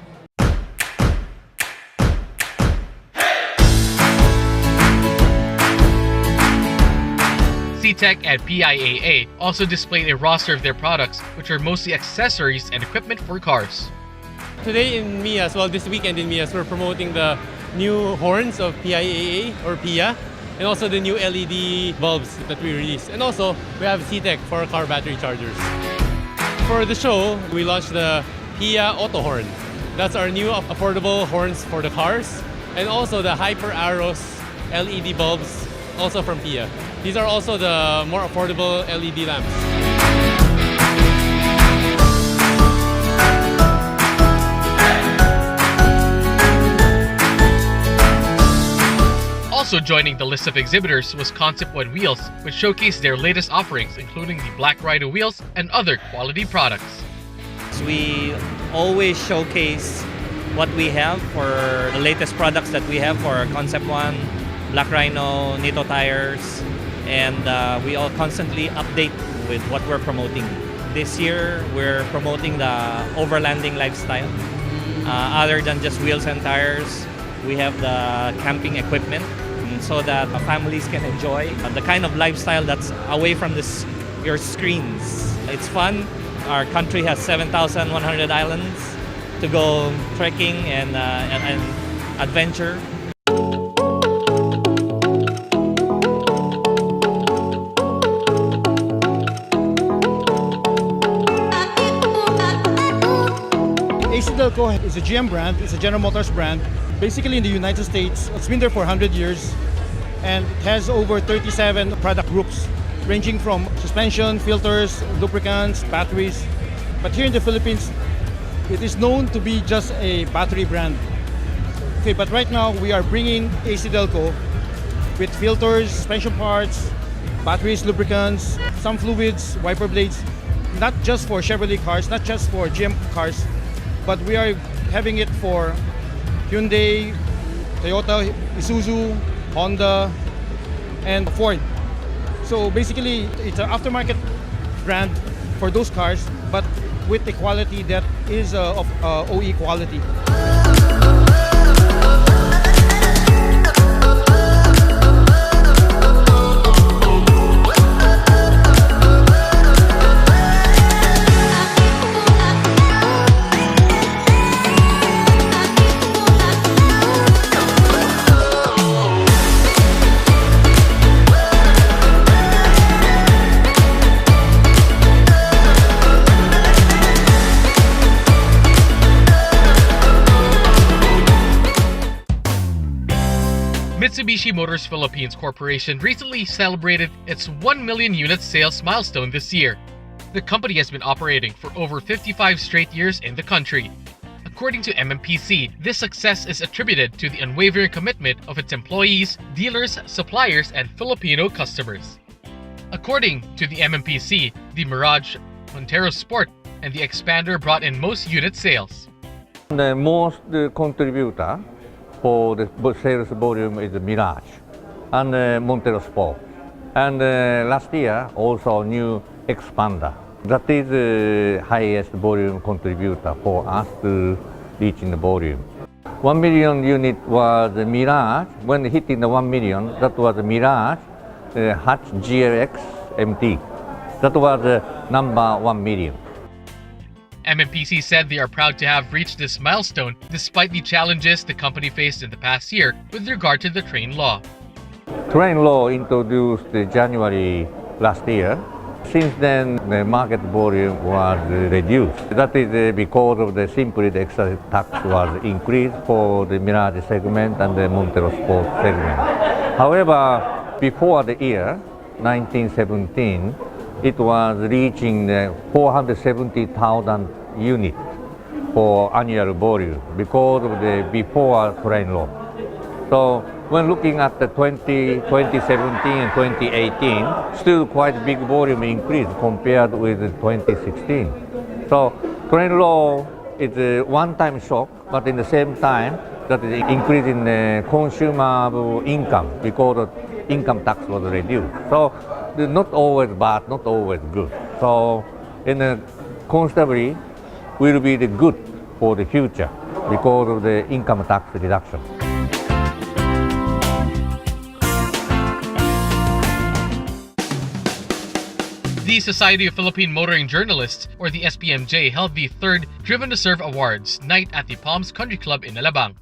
CTEC and PIAA also displayed a roster of their products, which are mostly accessories and equipment for cars. Today in MIAS, well this weekend in MIAS, we're promoting the new horns of PIAA or PIA, and also the new LED bulbs that we released. And also, we have CTEC for car battery chargers. For the show, we launched the PIA Auto Horn. That's our new affordable horns for the cars. And also the Hyper Arrows LED bulbs, also from PIA. These are also the more affordable LED lamps. Also joining the list of exhibitors was Concept One Wheels, which showcased their latest offerings, including the Black Rhino wheels and other quality products. We always showcase what we have for the latest products that we have for Concept One, Black Rhino, Nito tires, and we all constantly update with what we're promoting. This year, we're promoting the overlanding lifestyle. Other than just wheels and tires, we have the camping equipment so that families can enjoy the kind of lifestyle that's away from your screens. It's fun. Our country has 7,100 islands to go trekking and adventure. AC Delco is a GM brand, it's a General Motors brand. Basically in the United States, it's been there for 100 years and it has over 37 product groups ranging from suspension, filters, lubricants, batteries. But here in the Philippines, it is known to be just a battery brand. Okay, but right now we are bringing AC Delco with filters, suspension parts, batteries, lubricants, some fluids, wiper blades, not just for Chevrolet cars, not just for GM cars, but we are having it for Hyundai, Toyota, Isuzu, Honda, and Ford. So basically, it's an aftermarket brand for those cars, but with a quality that is of OE quality. Mitsubishi Motors Philippines Corporation recently celebrated its 1 million unit sales milestone this year. The company has been operating for over 55 straight years in the country. According to MMPC, this success is attributed to the unwavering commitment of its employees, dealers, suppliers, and Filipino customers. According to the MMPC, the Mirage, Montero Sport, and the Expander brought in most unit sales. The most contributor for the sales volume is the Mirage and Montero Sport. And last year, also new Expander. That is the highest volume contributor for us to reaching the volume. 1 million unit was the Mirage. When hitting the 1 million, that was the Mirage Hatch GLX MT. That was number 1 million. MMPC said they are proud to have reached this milestone despite the challenges the company faced in the past year with regard to the train law. Train law introduced January last year. Since then, the market volume was reduced. That is because of the simply the excise tax was increased for the Mirage segment and the Montero Sport segment. However, before the year 1917, it was reaching 470,000 units for annual volume because of the before train law. So when looking at the 2017 and 2018, still quite big volume increase compared with 2016. So train law is a one-time shock, but in the same time, that is increasing the consumer income because of income tax was reduced. So not always bad, not always good. So in a constantly will be the good for the future because of the income tax reduction. The Society of Philippine Motoring Journalists, or the SPMJ, held the third Driven to Serve Awards night at the Palms Country Club in Alabang.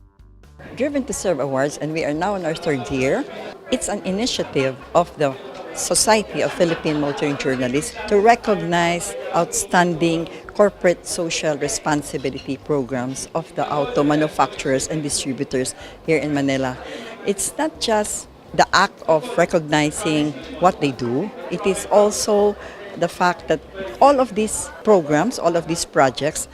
Driven to Serve Awards, and we are now in our third year. It's an initiative of the Society of Philippine Motoring Journalists to recognize outstanding corporate social responsibility programs of the auto manufacturers and distributors here in Manila. It's not just the act of recognizing what they do, it is also the fact that all of these programs, all of these projects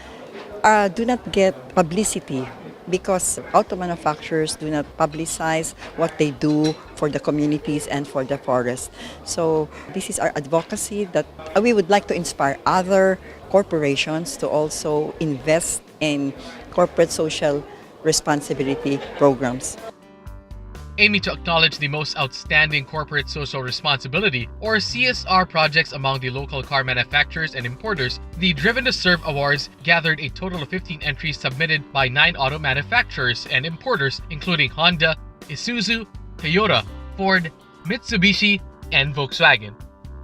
do not get publicity because auto manufacturers do not publicize what they do for the communities and for the forest. So this is our advocacy that we would like to inspire other corporations to also invest in corporate social responsibility programs. Aiming to acknowledge the most outstanding corporate social responsibility, or CSR, projects among the local car manufacturers and importers, the Driven to Serve Awards gathered a total of 15 entries submitted by 9 auto manufacturers and importers, including Honda, Isuzu, Toyota, Ford, Mitsubishi, and Volkswagen.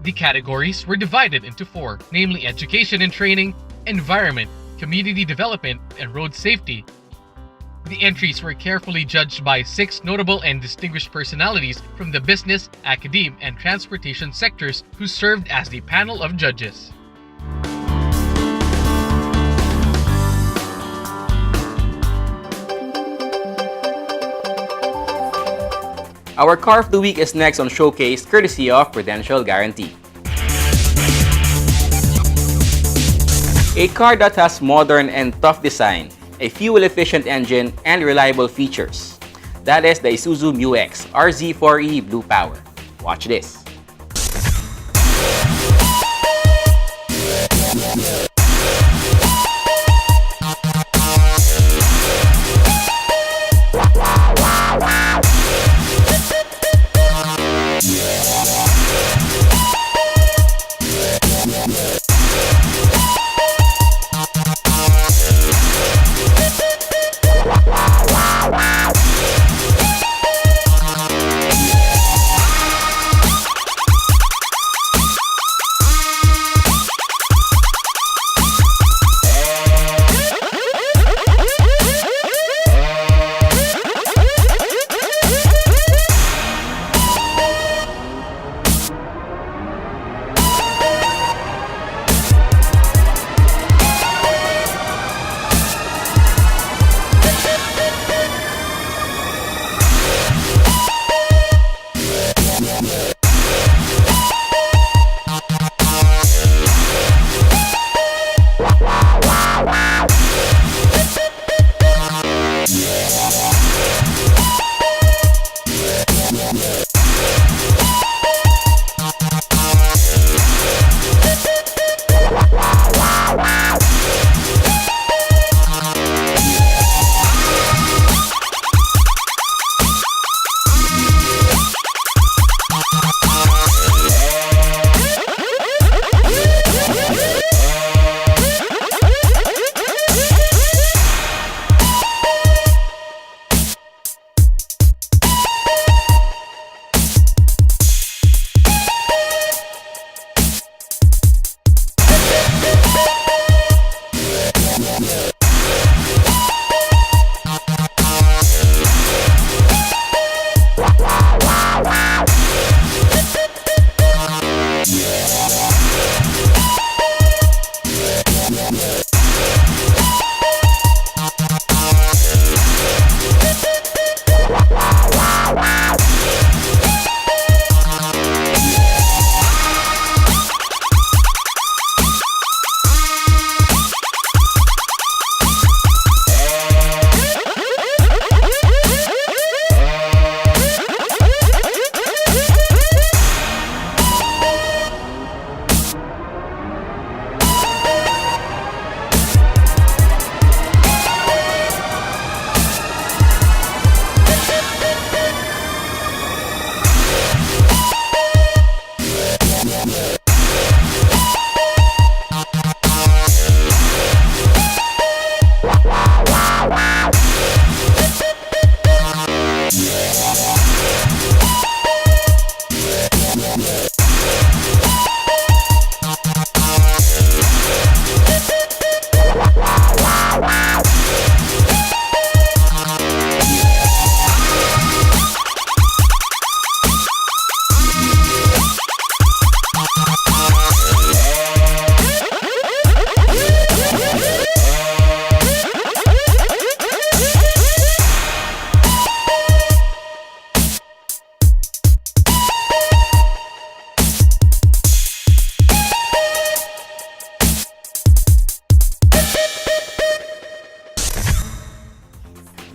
The categories were divided into 4, namely education and training, environment, community development, and road safety. The entries were carefully judged by 6 notable and distinguished personalities from the business, academe, and transportation sectors who served as the panel of judges. Our Car of the Week is next on Showcase, courtesy of Prudential Guarantee. A car that has modern and tough design, a fuel-efficient engine, and reliable features. That is the Isuzu MU-X RZ4E Blue Power. Watch this.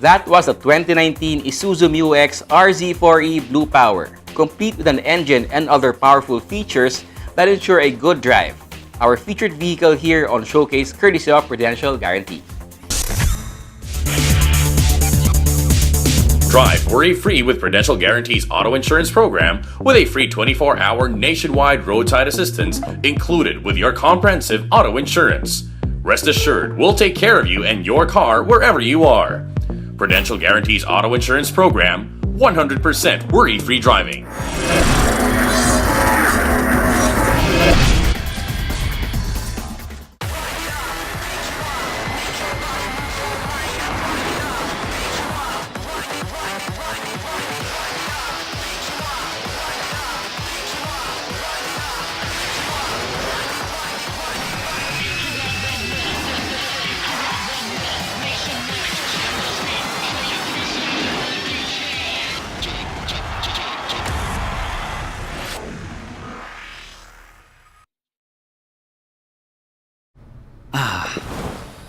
That was the 2019 Isuzu MU-X RZ4E Blue Power, complete with an engine and other powerful features that ensure a good drive. Our featured vehicle here on Showcase courtesy of Prudential Guarantee. Drive worry-free with Prudential Guarantee's auto insurance program with a free 24-hour nationwide roadside assistance included with your comprehensive auto insurance. Rest assured, we'll take care of you and your car wherever you are. Prudential Guarantee's auto insurance program, 100% worry-free driving.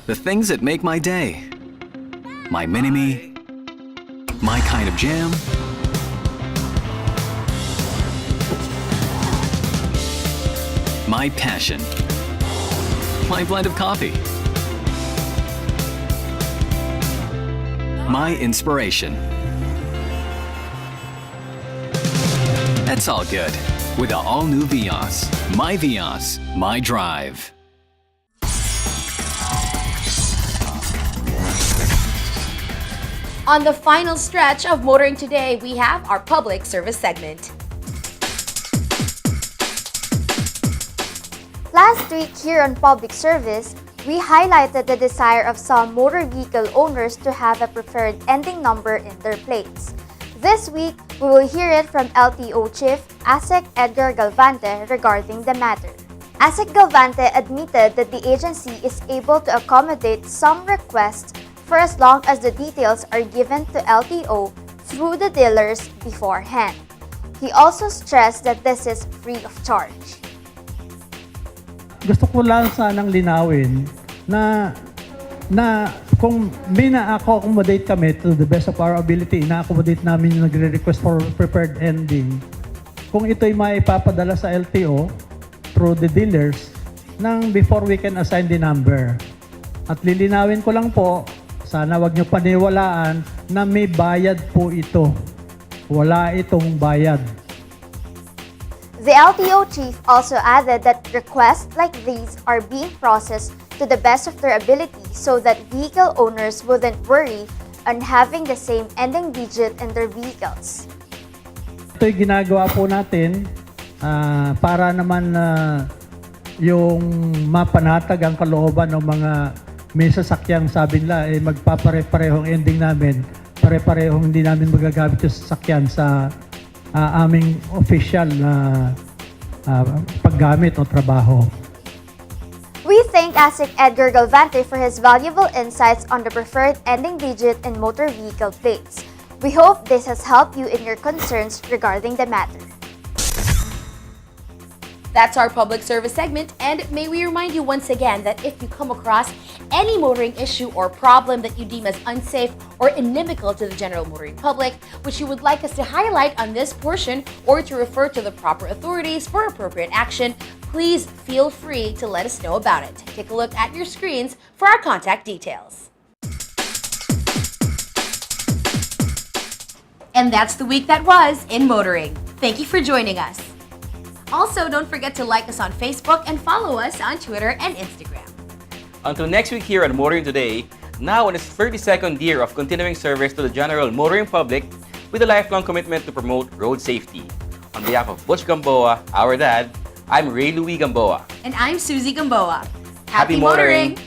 The things that make my day. My mini-me. My kind of jam. My passion. My blend of coffee. My inspiration. That's all good with the all-new Vios. My Vios, my drive. On the final stretch of Motoring Today, we have our public service segment. Last week here on Public Service, we highlighted the desire of some motor vehicle owners to have a preferred ending number in their plates. This week, we will hear it from LTO Chief ASEC Edgar Galvante regarding the matter. ASEC Galvante admitted that the agency is able to accommodate some requests for as long as the details are given to LTO through the dealers beforehand. He also stressed that this is free of charge. Gusto ko lang sanang linawin na kung may na-accommodate kami to the best of our ability, na-accommodate namin yung nagre-request for prepared ending, kung ito'y maipapadala sa LTO through the dealers nang before we can assign the number. At lilinawin ko lang po, sana wag niyo paniwalaan na may bayad po ito. Wala itong bayad. The LTO chief also added that requests like these are being processed to the best of their ability so that vehicle owners wouldn't worry on having the same ending digit in their vehicles. Ito'y ginagawa po natin para naman yung mapanatag ang kalooban ng mga may sasakyang sabi nila magpapare-parehong ending namin, pare-parehong hindi namin magagamit yung sasakyan sa aming official na paggamit o trabaho. We thank ASEC Edgar Galvante for his valuable insights on the preferred ending digit in motor vehicle plates. We hope this has helped you in your concerns regarding the matter. That's our public service segment, and may we remind you once again that if you come across any motoring issue or problem that you deem as unsafe or inimical to the general motoring public, which you would like us to highlight on this portion or to refer to the proper authorities for appropriate action, please feel free to let us know about it. Take a look at your screens for our contact details. And that's the week that was in motoring. Thank you for joining us. Also, don't forget to like us on Facebook and follow us on Twitter and Instagram. Until next week here on Motoring Today, now in its 32nd year of continuing service to the general motoring public with a lifelong commitment to promote road safety. On behalf of Butch Gamboa, our dad, I'm Ray Louie Gamboa. And I'm Susie Gamboa. Happy motoring!